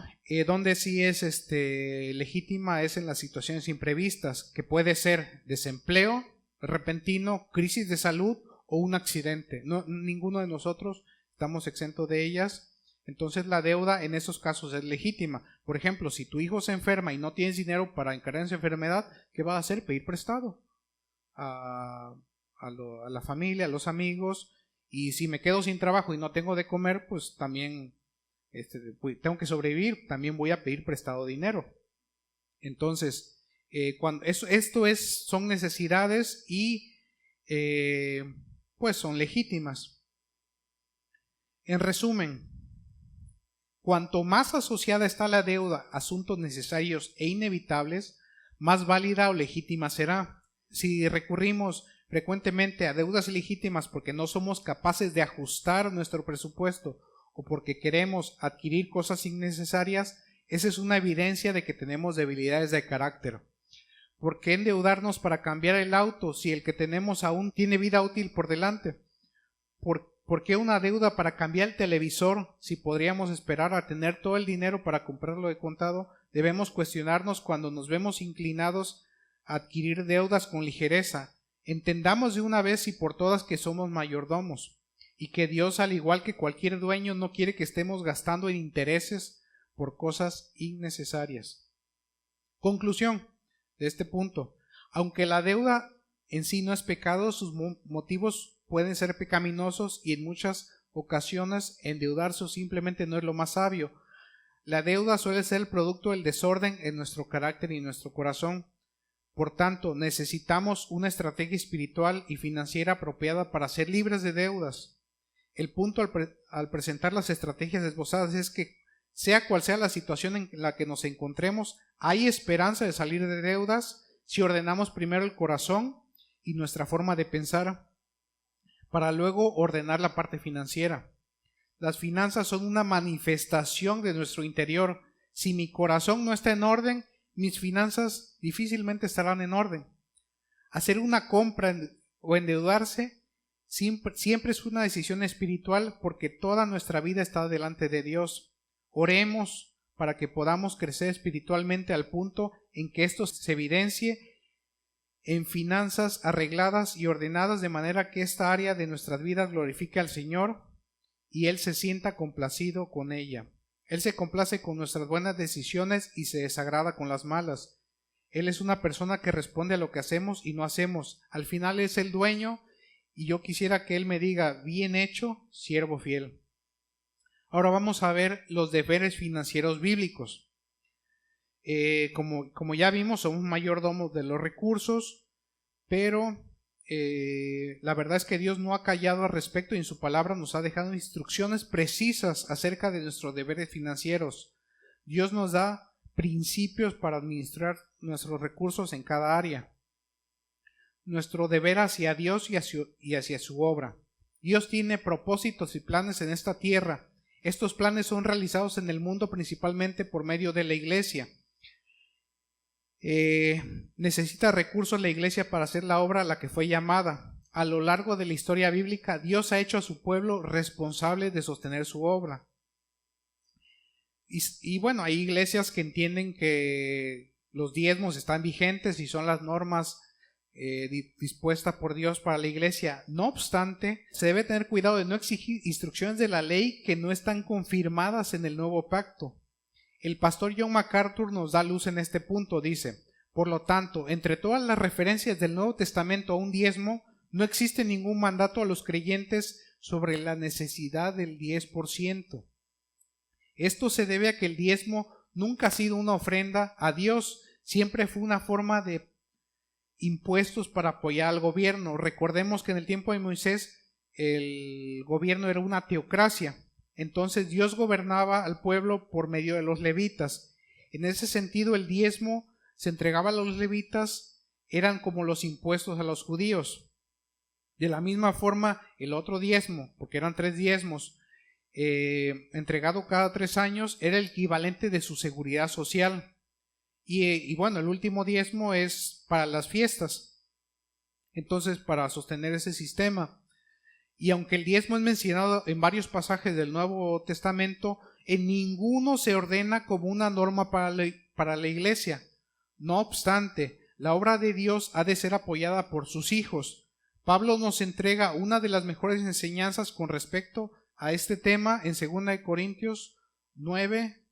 donde sí es legítima es en las situaciones imprevistas, que puede ser desempleo repentino, crisis de salud o un accidente. Ninguno de nosotros estamos exentos de ellas. Entonces la deuda en esos casos es legítima. Por ejemplo, si tu hijo se enferma y no tienes dinero para encarar esa enfermedad, ¿qué vas a hacer? Pedir prestado a la familia, a los amigos. Y si me quedo sin trabajo y no tengo de comer, pues también tengo que sobrevivir, también voy a pedir prestado dinero. Entonces, son necesidades y pues son legítimas. En resumen, cuanto más asociada está la deuda a asuntos necesarios e inevitables, más válida o legítima será. Si recurrimos frecuentemente a deudas ilegítimas porque no somos capaces de ajustar nuestro presupuesto o porque queremos adquirir cosas innecesarias, esa es una evidencia de que tenemos debilidades de carácter. ¿Por qué endeudarnos para cambiar el auto si el que tenemos aún tiene vida útil por delante? ¿Por qué una deuda para cambiar el televisor si podríamos esperar a tener todo el dinero para comprarlo de contado? Debemos cuestionarnos cuando nos vemos inclinados a adquirir deudas con ligereza. Entendamos de una vez y por todas que somos mayordomos y que Dios, al igual que cualquier dueño, no quiere que estemos gastando en intereses por cosas innecesarias. Conclusión de este punto: aunque la deuda en sí no es pecado, sus motivos pueden ser pecaminosos y en muchas ocasiones endeudarse simplemente no es lo más sabio. La deuda suele ser el producto del desorden en nuestro carácter y nuestro corazón. Por tanto, necesitamos una estrategia espiritual y financiera apropiada para ser libres de deudas. El punto al presentar las estrategias esbozadas es que, sea cual sea la situación en la que nos encontremos, hay esperanza de salir de deudas si ordenamos primero el corazón y nuestra forma de pensar, para luego ordenar la parte financiera. Las finanzas son una manifestación de nuestro interior. Si mi corazón no está en orden, mis finanzas difícilmente estarán en orden. Hacer una compra o endeudarse siempre es una decisión espiritual, porque toda nuestra vida está delante de Dios. Oremos para que podamos crecer espiritualmente al punto en que esto se evidencie en finanzas arregladas y ordenadas de manera que esta área de nuestras vidas glorifique al Señor y Él se sienta complacido con ella. Él se complace con nuestras buenas decisiones y se desagrada con las malas. Él es una persona que responde a lo que hacemos y no hacemos. Al final es el dueño y yo quisiera que Él me diga, bien hecho, siervo fiel. Ahora vamos a ver los deberes financieros bíblicos. Como ya vimos, somos mayordomos de los recursos, pero la verdad es que Dios no ha callado al respecto y en su palabra nos ha dejado instrucciones precisas acerca de nuestros deberes financieros. Dios nos da principios para administrar nuestros recursos en cada área. Nuestro deber hacia Dios y hacia su obra. Dios tiene propósitos y planes en esta tierra. Estos planes son realizados en el mundo principalmente por medio de la iglesia. Necesita recursos la iglesia para hacer la obra a la que fue llamada. A lo largo de la historia bíblica, Dios ha hecho a su pueblo responsable de sostener su obra. Y bueno, hay iglesias que entienden que los diezmos están vigentes y son las normas dispuestas por Dios para la iglesia. No obstante, se debe tener cuidado de no exigir instrucciones de la ley que no están confirmadas en el nuevo pacto. El pastor John MacArthur nos da luz en este punto. Dice: por lo tanto, entre todas las referencias del Nuevo Testamento a un diezmo, no existe ningún mandato a los creyentes sobre la necesidad del 10%. Esto se debe a que el diezmo nunca ha sido una ofrenda a Dios, siempre fue una forma de impuestos para apoyar al gobierno. Recordemos que en el tiempo de Moisés el gobierno era una teocracia. Entonces Dios gobernaba al pueblo por medio de los levitas. En ese sentido, el diezmo se entregaba a los levitas, eran como los impuestos a los judíos. De la misma forma, el otro diezmo, porque eran 3 diezmos, entregado cada 3 años, era el equivalente de su seguridad social. Y bueno, el último diezmo es para las fiestas. Entonces, para sostener ese sistema. Y aunque el diezmo es mencionado en varios pasajes del Nuevo Testamento, en ninguno se ordena como una norma para la iglesia. No obstante, la obra de Dios ha de ser apoyada por sus hijos. Pablo nos entrega una de las mejores enseñanzas con respecto a este tema en 2 Corintios 9,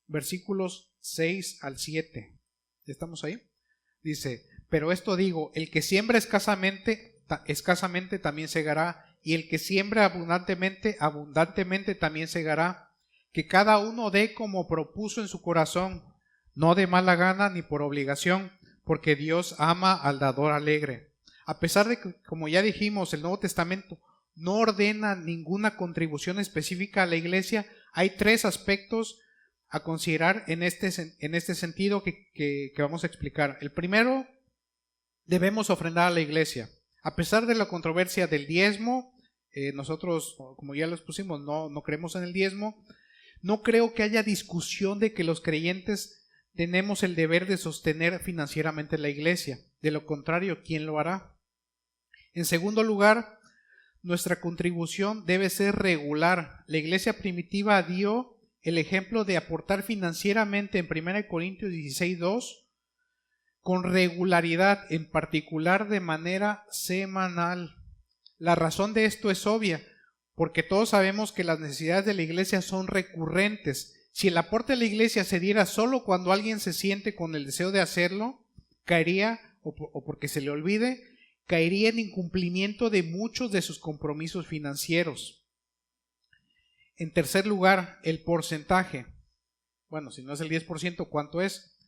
versículos 6 al 7. ¿Estamos ahí? Dice: pero esto digo, el que siembra escasamente también segará, y el que siembra abundantemente también segará. Que cada uno dé como propuso en su corazón, no de mala gana ni por obligación, porque Dios ama al dador alegre. A pesar de que, como ya dijimos, el Nuevo Testamento no ordena ninguna contribución específica a la iglesia, hay 3 aspectos a considerar en este sentido que vamos a explicar. El primero, debemos ofrendar a la iglesia. A pesar de la controversia del diezmo, nosotros, como ya lo expusimos, no creemos en el diezmo. No creo que haya discusión de que los creyentes tenemos el deber de sostener financieramente la iglesia. De lo contrario, ¿quién lo hará? En segundo lugar, nuestra contribución debe ser regular. La iglesia primitiva dio el ejemplo de aportar financieramente en 1 Corintios 16:2 con regularidad, en particular de manera semanal. La razón de esto es obvia, porque todos sabemos que las necesidades de la iglesia son recurrentes. Si el aporte a la iglesia se diera solo cuando alguien se siente con el deseo de hacerlo, caería, o porque se le olvide, caería en incumplimiento de muchos de sus compromisos financieros. En tercer lugar, el porcentaje. Bueno, si no es el 10%, ¿cuánto es?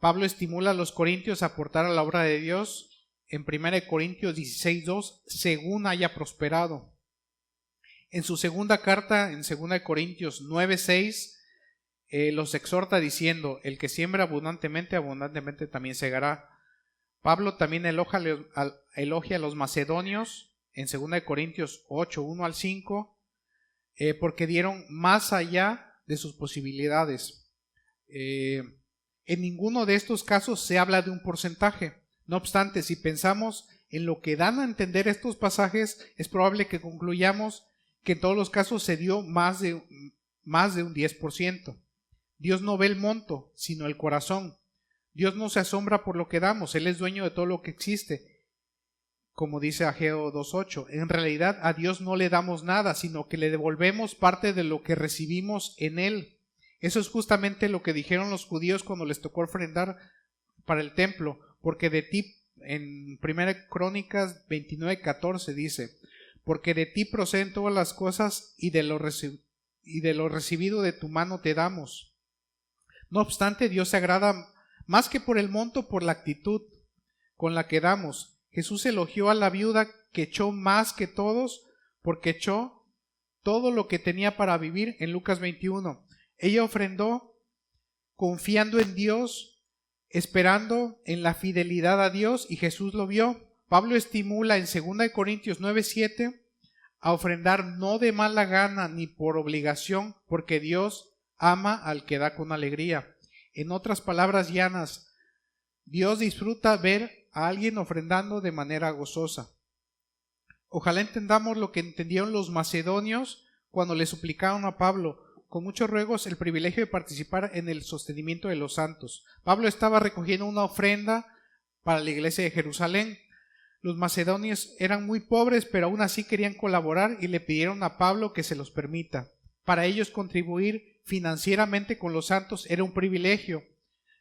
Pablo estimula a los corintios a aportar a la obra de Dios en 1 Corintios 16:2 según haya prosperado. En su segunda carta, en 2 Corintios 9:6, los exhorta diciendo: el que siembra abundantemente, abundantemente también segará. Pablo también elogia a los macedonios en 2 Corintios 8:1 al 5, porque dieron más allá de sus posibilidades. En ninguno de estos casos se habla de un porcentaje. No obstante, si pensamos en lo que dan a entender estos pasajes, es probable que concluyamos que en todos los casos se dio más de un 10%. Dios no ve el monto, sino el corazón. Dios no se asombra por lo que damos, Él es dueño de todo lo que existe. Como dice Ageo 2:8, en realidad a Dios no le damos nada, sino que le devolvemos parte de lo que recibimos en Él. Eso es justamente lo que dijeron los judíos cuando les tocó ofrendar para el templo, porque de ti, en 1 Crónicas 29:14 dice, porque de ti proceden todas las cosas y de lo recibido de tu mano te damos. No obstante, Dios se agrada más que por el monto, por la actitud con la que damos. Jesús elogió a la viuda que echó más que todos, porque echó todo lo que tenía para vivir en Lucas 21. Ella ofrendó confiando en Dios, esperando en la fidelidad a Dios, y Jesús lo vio. Pablo estimula en 2 Corintios 9:7 a ofrendar no de mala gana ni por obligación, porque Dios ama al que da con alegría. En otras palabras llanas, Dios disfruta ver a alguien ofrendando de manera gozosa. Ojalá entendamos lo que entendieron los macedonios cuando le suplicaron a Pablo con muchos ruegos el privilegio de participar en el sostenimiento de los santos. Pablo estaba recogiendo una ofrenda para la iglesia de Jerusalén. Los macedonios eran muy pobres, pero aún así querían colaborar y le pidieron a Pablo que se los permita. Para ellos contribuir financieramente con los santos era un privilegio.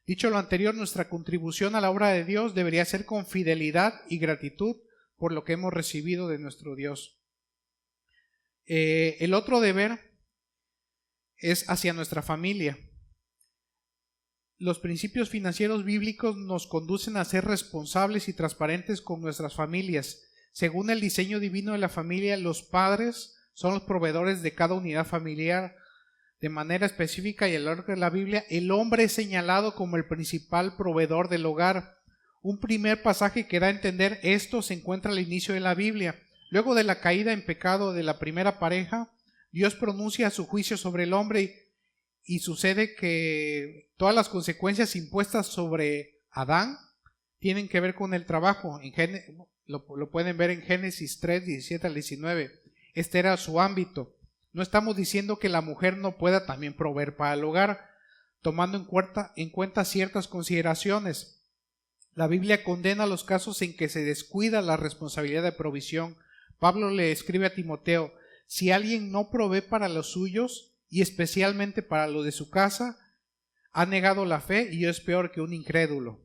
Dicho lo anterior, nuestra contribución a la obra de Dios debería ser con fidelidad y gratitud por lo que hemos recibido de nuestro Dios. El otro deber es hacia nuestra familia. Los principios financieros bíblicos nos conducen a ser responsables y transparentes con nuestras familias. Según el diseño divino de la familia, los padres son los proveedores de cada unidad familiar. De manera específica y a lo largo de la Biblia, el hombre es señalado como el principal proveedor del hogar. Un primer pasaje que da a entender esto se encuentra al inicio de la Biblia. Luego de la caída en pecado de la primera pareja, Dios pronuncia su juicio sobre el hombre y sucede que todas las consecuencias impuestas sobre Adán tienen que ver con el trabajo. Lo pueden ver en Génesis 3, 17 al 19. Este era su ámbito. No estamos diciendo que la mujer no pueda también proveer para el hogar, tomando en cuenta ciertas consideraciones. La Biblia condena los casos en que se descuida la responsabilidad de provisión. Pablo le escribe a Timoteo, si alguien no provee para los suyos y especialmente para los de su casa, ha negado la fe y es peor que un incrédulo.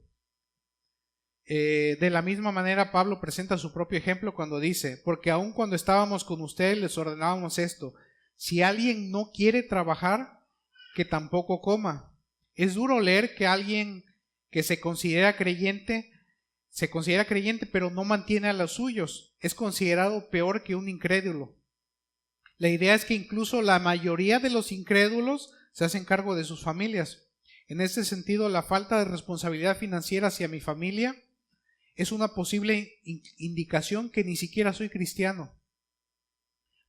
De la misma manera, Pablo presenta su propio ejemplo cuando dice, porque aun cuando estábamos con ustedes les ordenábamos esto, si alguien no quiere trabajar, que tampoco coma. Es duro leer que alguien que se considera creyente pero no mantiene a los suyos. Es considerado peor que un incrédulo. La idea es que incluso la mayoría de los incrédulos se hacen cargo de sus familias. En este sentido, la falta de responsabilidad financiera hacia mi familia es una posible indicación que ni siquiera soy cristiano.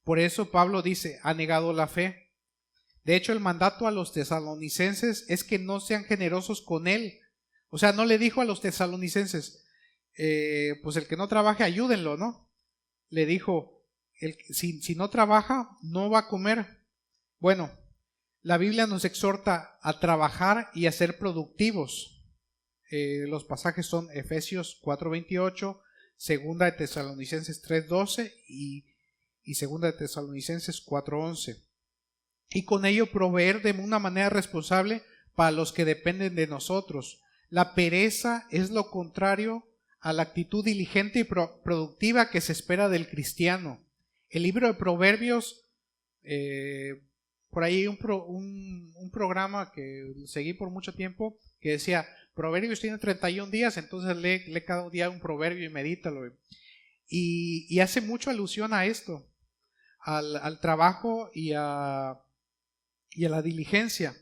Por eso Pablo dice, ha negado la fe. De hecho, el mandato a los tesalonicenses es que no sean generosos con él. O sea, no le dijo a los tesalonicenses, pues el que no trabaje, ayúdenlo, ¿no? Le dijo, si no trabaja, no va a comer. Bueno, la Biblia nos exhorta a trabajar y a ser productivos. Los pasajes son Efesios 4:28, 2 de Tesalonicenses 3:12 y 2 de Tesalonicenses 4:11. Y con ello proveer de una manera responsable para los que dependen de nosotros. La pereza es lo contrario a la actitud diligente y productiva que se espera del cristiano. El libro de Proverbios, por ahí un programa que seguí por mucho tiempo que decía, Proverbios tiene 31 días, entonces lee cada día un proverbio y medítalo. Y hace mucho alusión a esto, al trabajo y a la diligencia.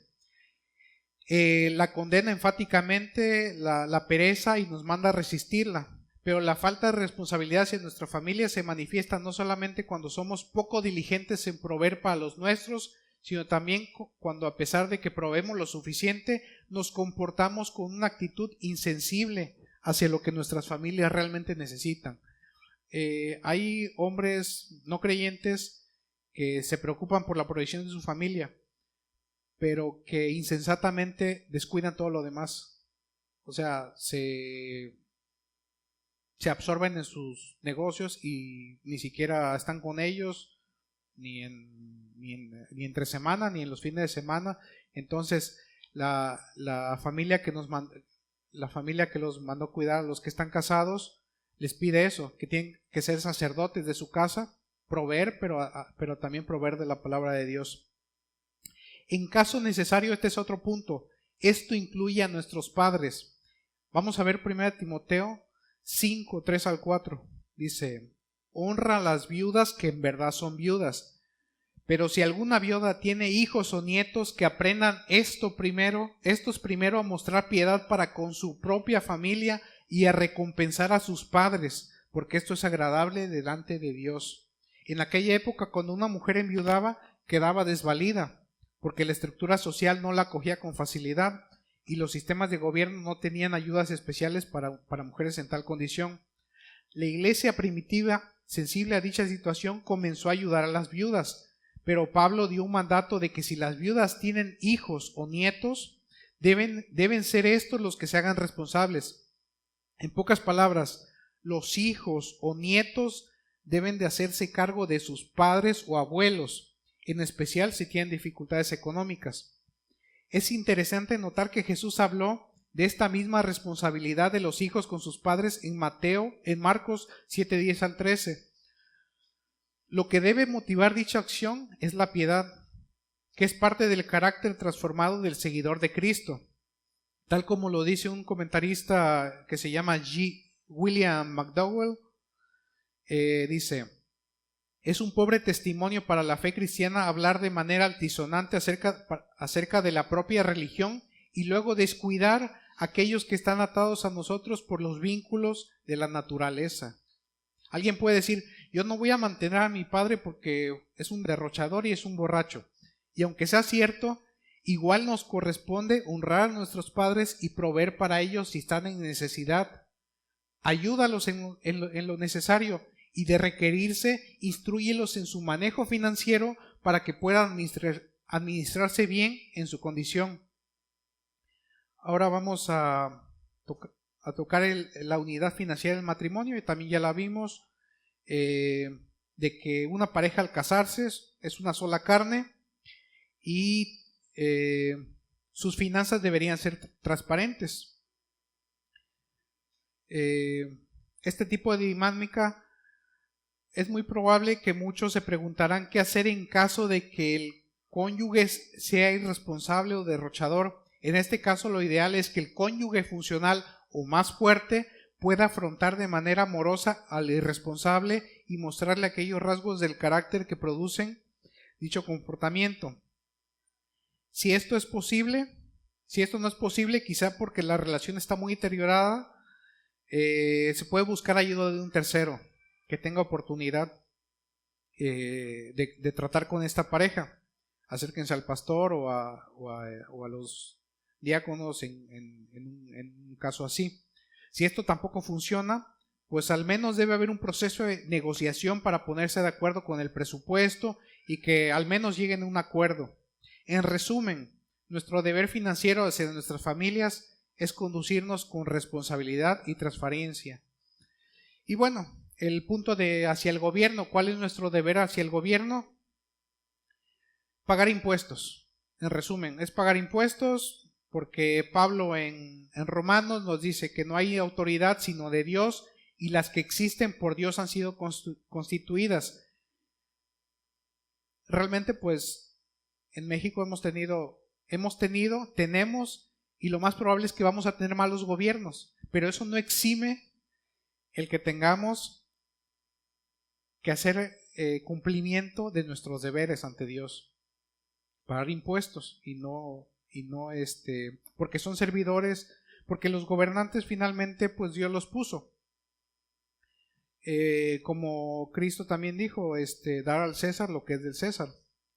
La condena enfáticamente la pereza y nos manda a resistirla, pero la falta de responsabilidad hacia nuestra familia se manifiesta no solamente cuando somos poco diligentes en proveer para los nuestros, sino también cuando, a pesar de que proveemos lo suficiente, nos comportamos con una actitud insensible hacia lo que nuestras familias realmente necesitan. Hay hombres no creyentes que se preocupan por la provisión de su familia, pero que insensatamente descuidan todo lo demás. O sea, se absorben en sus negocios y ni siquiera están con ellos, ni entre semana, ni en los fines de semana. Entonces, la familia que los mandó cuidar, los que están casados, les pide eso, que tienen que ser sacerdotes de su casa, proveer, pero también proveer de la palabra de Dios. En caso necesario, este es otro punto, esto incluye a nuestros padres. Vamos a ver 1 Timoteo 5, 3 al 4. Dice: honra a las viudas que en verdad son viudas, pero si alguna viuda tiene hijos o nietos, que aprendan estos primero a mostrar piedad para con su propia familia y a recompensar a sus padres, porque esto es agradable delante de Dios. En aquella época, cuando una mujer enviudaba, quedaba desvalida, porque la estructura social no la acogía con facilidad y los sistemas de gobierno no tenían ayudas especiales para mujeres en tal condición. La iglesia primitiva, sensible a dicha situación, comenzó a ayudar a las viudas, pero Pablo dio un mandato de que si las viudas tienen hijos o nietos, deben ser estos los que se hagan responsables. En pocas palabras, los hijos o nietos deben de hacerse cargo de sus padres o abuelos, en especial si tienen dificultades económicas. Es interesante notar que Jesús habló de esta misma responsabilidad de los hijos con sus padres en Marcos 7, 10 al 13. Lo que debe motivar dicha acción es la piedad, que es parte del carácter transformado del seguidor de Cristo. Tal como lo dice un comentarista que se llama William McDowell, dice: es un pobre testimonio para la fe cristiana hablar de manera altisonante acerca de la propia religión y luego descuidar a aquellos que están atados a nosotros por los vínculos de la naturaleza. Alguien puede decir: yo no voy a mantener a mi padre porque es un derrochador y es un borracho. Y aunque sea cierto, igual nos corresponde honrar a nuestros padres y proveer para ellos si están en necesidad. Ayúdalos en lo necesario y, de requerirse, instrúyelos en su manejo financiero para que puedan administrarse bien en su condición. Ahora vamos a tocar la unidad financiera del matrimonio, y también ya la vimos, de que una pareja al casarse es una sola carne y sus finanzas deberían ser transparentes. Este tipo de dinámica es muy probable que muchos se preguntarán qué hacer en caso de que el cónyuge sea irresponsable o derrochador. En este caso, lo ideal es que el cónyuge funcional o más fuerte pueda afrontar de manera amorosa al irresponsable y mostrarle aquellos rasgos del carácter que producen dicho comportamiento. Si esto no es posible, quizá porque la relación está muy deteriorada, se puede buscar ayuda de un tercero que tenga oportunidad de tratar con esta pareja. Acérquense al pastor o a los diáconos en un caso así. Si esto tampoco funciona, pues al menos debe haber un proceso de negociación para ponerse de acuerdo con el presupuesto y que al menos lleguen a un acuerdo. En resumen, nuestro deber financiero hacia nuestras familias es conducirnos con responsabilidad y transparencia. Y bueno, el punto hacia el gobierno, ¿cuál es nuestro deber hacia el gobierno? Pagar impuestos. En resumen, es pagar impuestos, porque Pablo en Romanos nos dice que no hay autoridad sino de Dios, y las que existen por Dios han sido constituidas. Realmente, pues, en México tenemos, y lo más probable es que vamos a tener malos gobiernos, pero eso no exime el que tengamos que hacer cumplimiento de nuestros deberes ante Dios, pagar impuestos y no porque son servidores, porque los gobernantes finalmente pues Dios los puso, como Cristo también dijo, dar al César lo que es del César.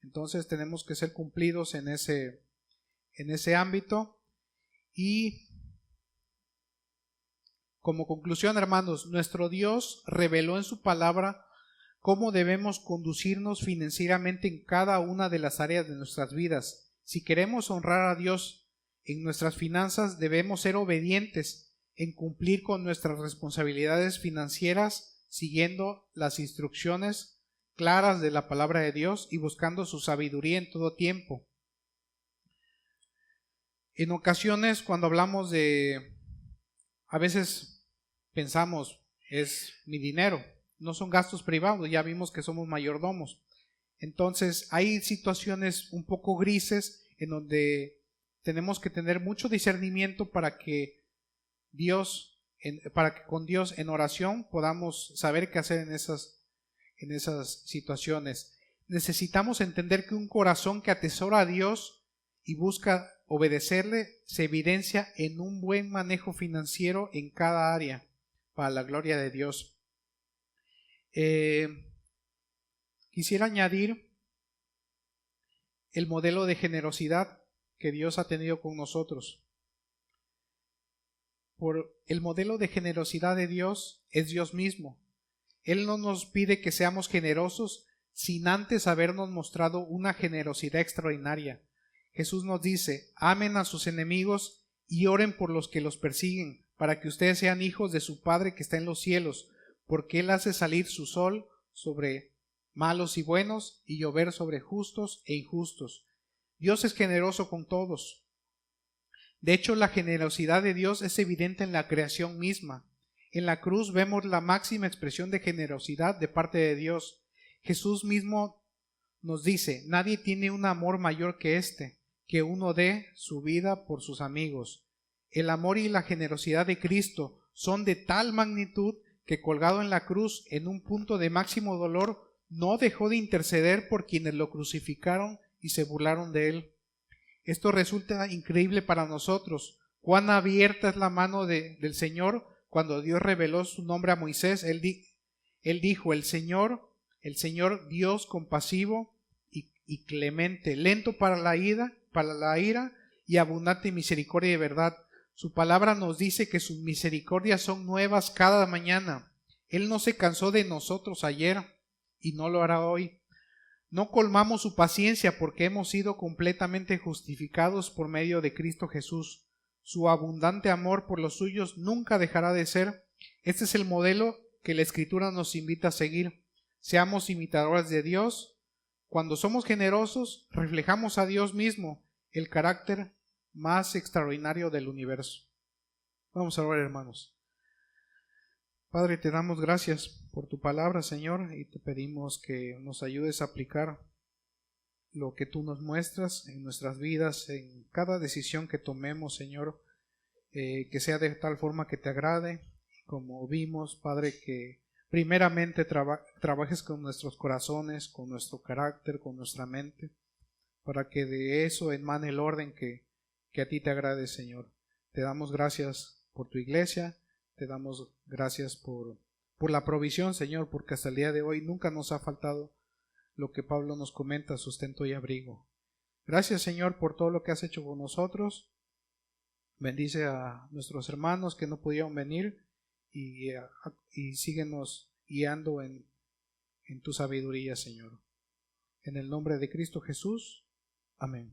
Entonces tenemos que ser cumplidos en ese ámbito. Y como conclusión, hermanos, nuestro Dios reveló en su palabra cómo debemos conducirnos financieramente en cada una de las áreas de nuestras vidas, Si queremos honrar a Dios en nuestras finanzas, debemos ser obedientes en cumplir con nuestras responsabilidades financieras, siguiendo las instrucciones claras de la palabra de Dios y buscando su sabiduría en todo tiempo. En ocasiones, cuando hablamos a veces pensamos, es mi dinero, no son gastos privados, ya vimos que somos mayordomos. Entonces, hay situaciones un poco grises en donde tenemos que tener mucho discernimiento para que con Dios en oración podamos saber qué hacer en esas situaciones. Necesitamos entender que un corazón que atesora a Dios y busca obedecerle se evidencia en un buen manejo financiero en cada área para la gloria de Dios. Quisiera añadir el modelo de generosidad que Dios ha tenido con nosotros. Por el modelo de generosidad de Dios es Dios mismo. Él no nos pide que seamos generosos sin antes habernos mostrado una generosidad extraordinaria. Jesús nos dice, amen a sus enemigos y oren por los que los persiguen, para que ustedes sean hijos de su Padre que está en los cielos, porque Él hace salir su sol sobre malos y buenos y llover sobre justos e injustos. Dios es generoso con todos. De hecho, la generosidad de Dios es evidente en la creación misma. En la cruz vemos la máxima expresión de generosidad de parte de Dios. Jesús mismo nos dice, nadie tiene un amor mayor que este, que uno dé su vida por sus amigos. El amor y la generosidad de Cristo son de tal magnitud que colgado en la cruz, en un punto de máximo dolor, no dejó de interceder por quienes lo crucificaron y se burlaron de él. Esto resulta increíble para nosotros. Cuán abierta es la mano del Señor. Cuando Dios reveló su nombre a Moisés, él dijo, el Señor Dios compasivo y clemente, lento para la ira y abundante en misericordia y verdad. Su palabra nos dice que sus misericordias son nuevas cada mañana. Él no se cansó de nosotros ayer y no lo hará hoy. No colmamos su paciencia porque hemos sido completamente justificados por medio de Cristo Jesús. Su abundante amor por los suyos nunca dejará de ser. Este es el modelo que la Escritura nos invita a seguir. Seamos imitadores de Dios. Cuando somos generosos, reflejamos a Dios mismo, el carácter más extraordinario del universo. Vamos a orar, hermanos. Padre, te damos gracias por tu palabra, Señor, y te pedimos que nos ayudes a aplicar lo que tú nos muestras en nuestras vidas, en cada decisión que tomemos, Señor, que sea de tal forma que te agrade. Como vimos, Padre, que primeramente trabajes con nuestros corazones, con nuestro carácter, con nuestra mente, para que de eso emane el orden que a ti te agrade, Señor. Te damos gracias por tu iglesia. Te damos gracias por la provisión, Señor, porque hasta el día de hoy nunca nos ha faltado lo que Pablo nos comenta, sustento y abrigo. Gracias, Señor, por todo lo que has hecho con nosotros. Bendice a nuestros hermanos que no pudieron venir y síguenos guiando en tu sabiduría, Señor. En el nombre de Cristo Jesús. Amén.